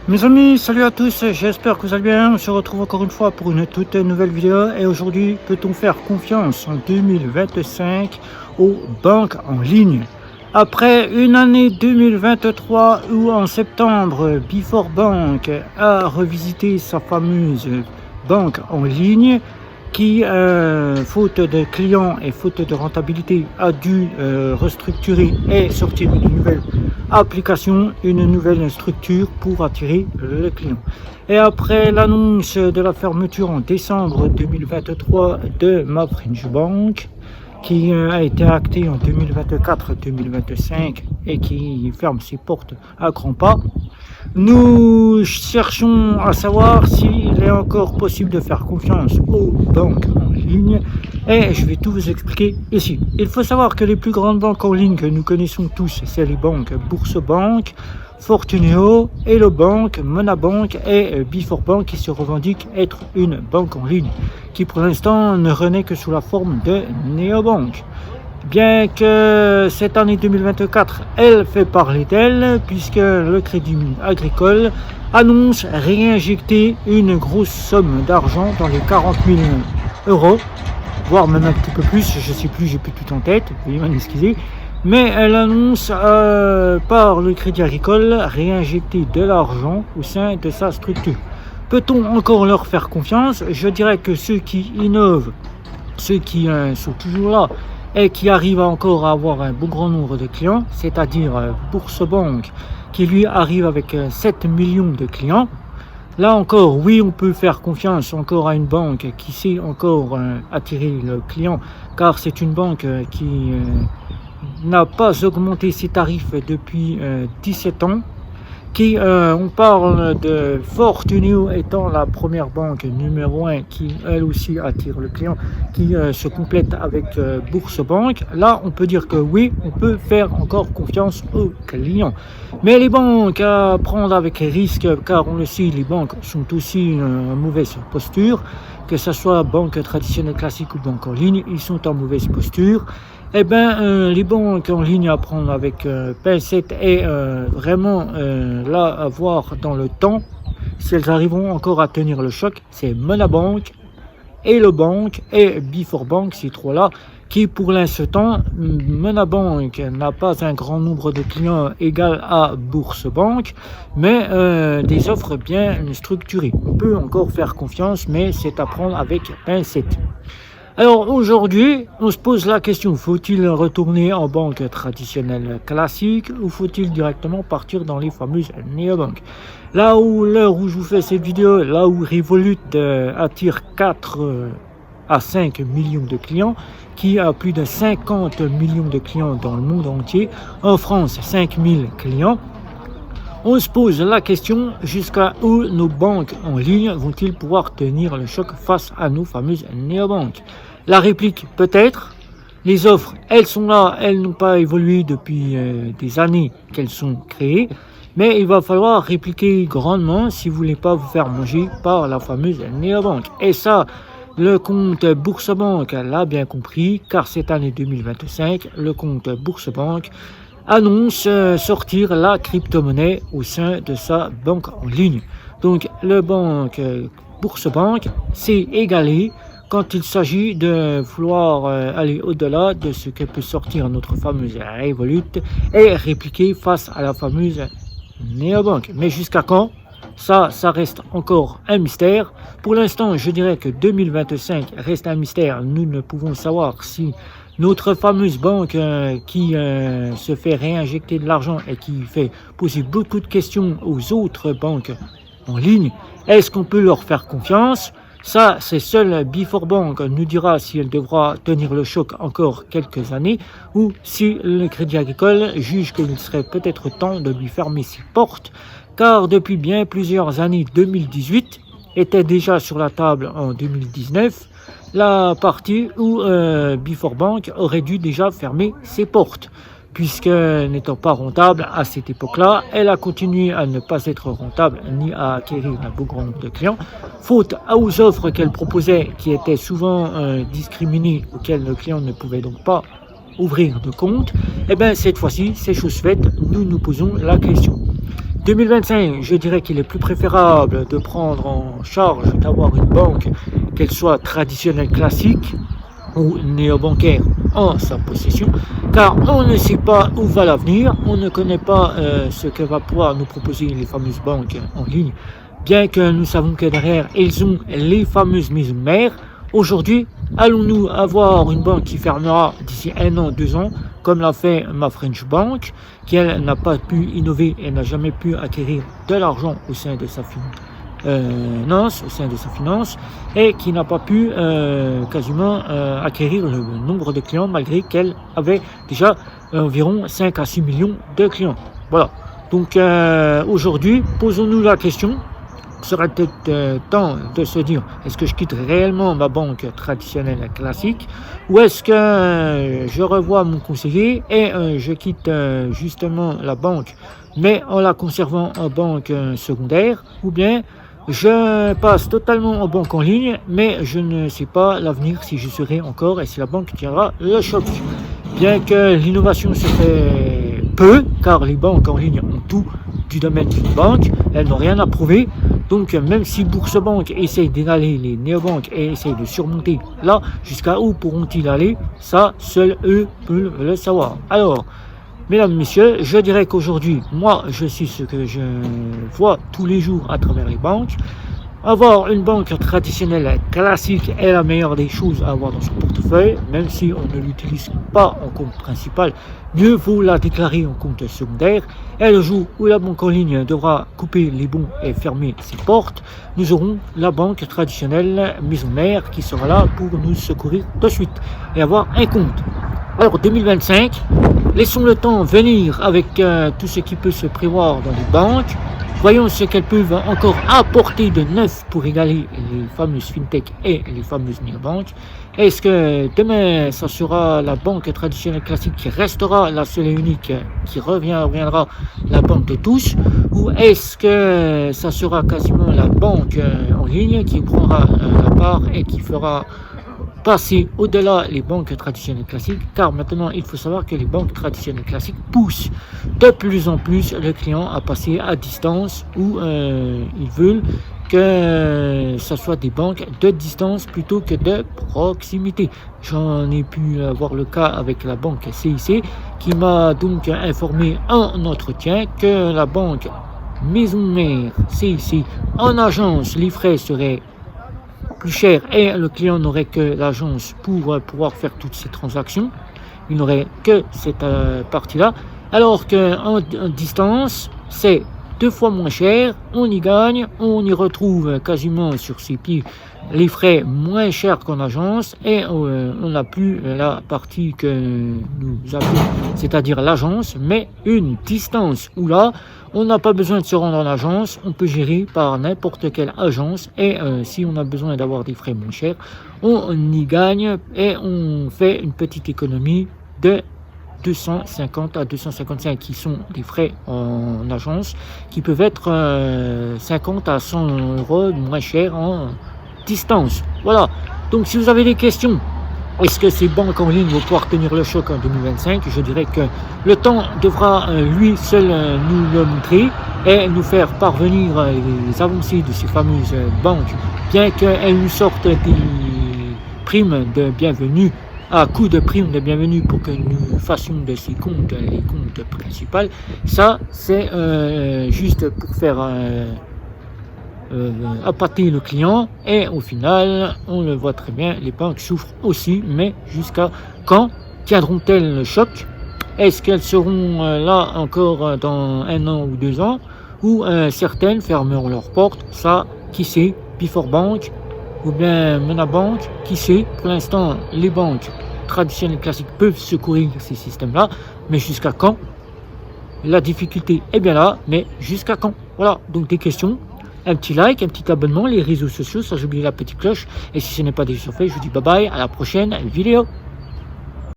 Mes amis, salut à tous, j'espère que vous allez bien. On se retrouve encore une fois pour une toute nouvelle vidéo. Et aujourd'hui, peut-on faire confiance en 2025 aux banques en ligne? Après une année 2023 où en septembre, Before Bank a revisité sa fameuse banque en ligne qui, faute de clients et faute de rentabilité, a dû restructurer et sortir une nouvelle application, une nouvelle structure pour attirer le client. Et après l'annonce de la fermeture en décembre 2023 de MaFrench Bank, qui a été actée en 2024-2025 et qui ferme ses portes à grands pas, nous cherchons à savoir s'il est encore possible de faire confiance aux banques en ligne et je vais tout vous expliquer ici. Il faut savoir que les plus grandes banques en ligne que nous connaissons tous, c'est les banques Bourse-Bank, Fortuneo, Hello Bank, Monabank et Before Bank qui se revendiquent être une banque en ligne qui pour l'instant ne renaît que sous la forme de néobanque. Bien que cette année 2024, elle fait parler d'elle, puisque le Crédit Agricole annonce réinjecter une grosse somme d'argent dans les 40 000 euros, voire même un petit peu plus, je ne sais plus, j'ai plus tout en tête, veuillez m'en excuser, mais elle annonce par le Crédit Agricole réinjecter de l'argent au sein de sa structure. Peut-on encore leur faire confiance? Je dirais que ceux qui innovent, ceux qui sont toujours là, et qui arrive encore à avoir un bon grand nombre de clients, c'est-à-dire Bourse-Bank, qui lui arrive avec 7 millions de clients. Là encore, oui, on peut faire confiance encore à une banque qui sait encore attirer le client, car c'est une banque qui n'a pas augmenté ses tarifs depuis 17 ans. On parle de Fortuneo étant la première banque numéro 1 qui elle aussi attire le client, qui se complète avec Bourse-Bank. Là on peut dire que oui, on peut faire encore confiance aux clients. Mais les banques à prendre avec risque, car on le sait, les banques sont aussi en mauvaise posture, que ce soit banque traditionnelle classique ou banque en ligne, ils sont en mauvaise posture. Eh bien, les banques en ligne à prendre avec pincette et vraiment là à voir dans le temps si elles arriveront encore à tenir le choc, c'est Monabank, Hello Bank et Before Bank, ces trois-là, qui pour l'instant, Monabank n'a pas un grand nombre de clients égal à Bourse-Bank, mais des offres bien structurées. On peut encore faire confiance, mais c'est à prendre avec pincette. Alors aujourd'hui, on se pose la question, faut-il retourner en banque traditionnelle classique ou faut-il directement partir dans les fameuses néobanques? Là où l'heure où je vous fais cette vidéo, là où Revolut attire 4 à 5 millions de clients, qui a plus de 50 millions de clients dans le monde entier, en France 5000 clients, on se pose la question jusqu'à où nos banques en ligne vont-ils pouvoir tenir le choc face à nos fameuses néobanques? La réplique peut-être, les offres elles sont là, elles n'ont pas évolué depuis des années qu'elles sont créées, mais il va falloir répliquer grandement si vous ne voulez pas vous faire manger par la fameuse néobanque. Et ça, le compte Bourse-Bank l'a bien compris, car cette année 2025, le compte Bourse-Bank annonce sortir la crypto-monnaie au sein de sa banque en ligne. Donc le banque Bourse-Bank s'est égalé quand il s'agit de vouloir aller au-delà de ce que peut sortir notre fameuse Revolut et répliquer face à la fameuse néobanque. Mais jusqu'à quand? Ça reste encore un mystère. Pour l'instant, je dirais que 2025 reste un mystère. Nous ne pouvons savoir si notre fameuse banque qui se fait réinjecter de l'argent et qui fait poser beaucoup de questions aux autres banques en ligne, est-ce qu'on peut leur faire confiance? Ça, c'est seul Before Bank nous dira si elle devra tenir le choc encore quelques années ou si le Crédit Agricole juge qu'il serait peut-être temps de lui fermer ses portes, car depuis bien plusieurs années, 2018 était déjà sur la table en 2019, la partie où Before Bank aurait dû déjà fermer ses portes. Puisque n'étant pas rentable à cette époque-là, elle a continué à ne pas être rentable ni à acquérir un beau grand nombre de clients, faute aux offres qu'elle proposait qui étaient souvent discriminées, auxquelles le client ne pouvait donc pas ouvrir de compte. Et bien cette fois-ci, c'est chose faite, nous nous posons la question. 2025, je dirais qu'il est plus préférable de prendre en charge d'avoir une banque, qu'elle soit traditionnelle classique ou néobancaire en sa possession, car on ne sait pas où va l'avenir, on ne connaît pas ce que va pouvoir nous proposer les fameuses banques en ligne, bien que nous savons que derrière, ils ont les fameuses maisons mères. Aujourd'hui, allons-nous avoir une banque qui fermera d'ici 1 an, 2 ans, comme l'a fait ma French Bank, qui elle n'a pas pu innover et n'a jamais pu acquérir de l'argent au sein de sa finance, et qui n'a pas pu quasiment acquérir le nombre de clients malgré qu'elle avait déjà environ 5 à 6 millions de clients. Voilà. Donc aujourd'hui, posons-nous la question. Serait peut-être temps de se dire, est-ce que je quitte réellement ma banque traditionnelle classique, ou est-ce que je revois mon conseiller et je quitte justement la banque mais en la conservant en banque secondaire, ou bien je passe totalement en banque en ligne mais je ne sais pas l'avenir si je serai encore et si la banque tiendra le choc. Bien que l'innovation se fait peu, car les banques en ligne ont tout du domaine d'une banque, elles n'ont rien à prouver. Donc même si Bourse-Banque essaye d'égaler les néobanques et essaye de surmonter là, jusqu'à où pourront-ils aller? Ça, seuls eux peuvent le savoir. Alors, mesdames, messieurs, je dirais qu'aujourd'hui, moi, je suis ce que je vois tous les jours à travers les banques. Avoir une banque traditionnelle classique est la meilleure des choses à avoir dans son portefeuille, même si on ne l'utilise pas en compte principal, mieux vaut la déclarer en compte secondaire. Et le jour où la banque en ligne devra couper les bons et fermer ses portes, nous aurons la banque traditionnelle maison mère qui sera là pour nous secourir de suite et avoir un compte. Alors 2025, laissons le temps venir avec tout ce qui peut se prévoir dans les banques. Voyons ce qu'elles peuvent encore apporter de neuf pour égaler les fameuses fintech et les fameuses néobanques. Est-ce que demain, ça sera la banque traditionnelle classique qui restera la seule et unique, qui reviendra la banque de tous? Ou est-ce que ça sera quasiment la banque en ligne qui prendra la part et qui fera passer au-delà les banques traditionnelles classiques, car maintenant il faut savoir que les banques traditionnelles classiques poussent de plus en plus le client à passer à distance, où ils veulent que ce soit des banques de distance plutôt que de proximité. J'en ai pu voir le cas avec la banque CIC qui m'a donc informé en entretien que la banque maison mère CIC en agence, les frais seraient plus cher et le client n'aurait que l'agence pour pouvoir faire toutes ces transactions. Il n'aurait que cette partie-là. Alors qu'en distance, c'est 2 fois moins cher, on y gagne, on y retrouve quasiment sur ses pieds les frais moins chers qu'en agence et on n'a plus la partie que nous avons, c'est-à-dire l'agence, mais une distance où là, on n'a pas besoin de se rendre en agence, on peut gérer par n'importe quelle agence et si on a besoin d'avoir des frais moins chers, on y gagne et on fait une petite économie de 250 à 255 qui sont des frais en agence qui peuvent être 50 à 100 euros moins chers en distance. Voilà, donc si vous avez des questions, est-ce que ces banques en ligne vont pouvoir tenir le choc en 2025? Je dirais que le temps devra lui seul nous le montrer et nous faire parvenir les avancées de ces fameuses banques, bien qu'elles nous sortent des primes de bienvenue à coût de primes de bienvenue pour que nous fassions de ces comptes les comptes principaux. Ça, c'est juste pour faire appâter le client et au final, on le voit très bien, les banques souffrent aussi, mais jusqu'à quand tiendront-elles le choc? Est-ce qu'elles seront là encore dans 1 an ou 2 ans, ou certaines fermeront leurs portes? Ça, qui sait? Before Bank ou bien Menabank, qui sait? Pour l'instant, les banques traditionnelles classiques peuvent secourir ces systèmes-là, mais jusqu'à quand? La difficulté est bien là, mais jusqu'à quand? Voilà, donc des questions. Un petit like, un petit abonnement, les réseaux sociaux, sans oublier la petite cloche. Et si ce n'est pas déjà fait, je vous dis bye bye, à la prochaine vidéo.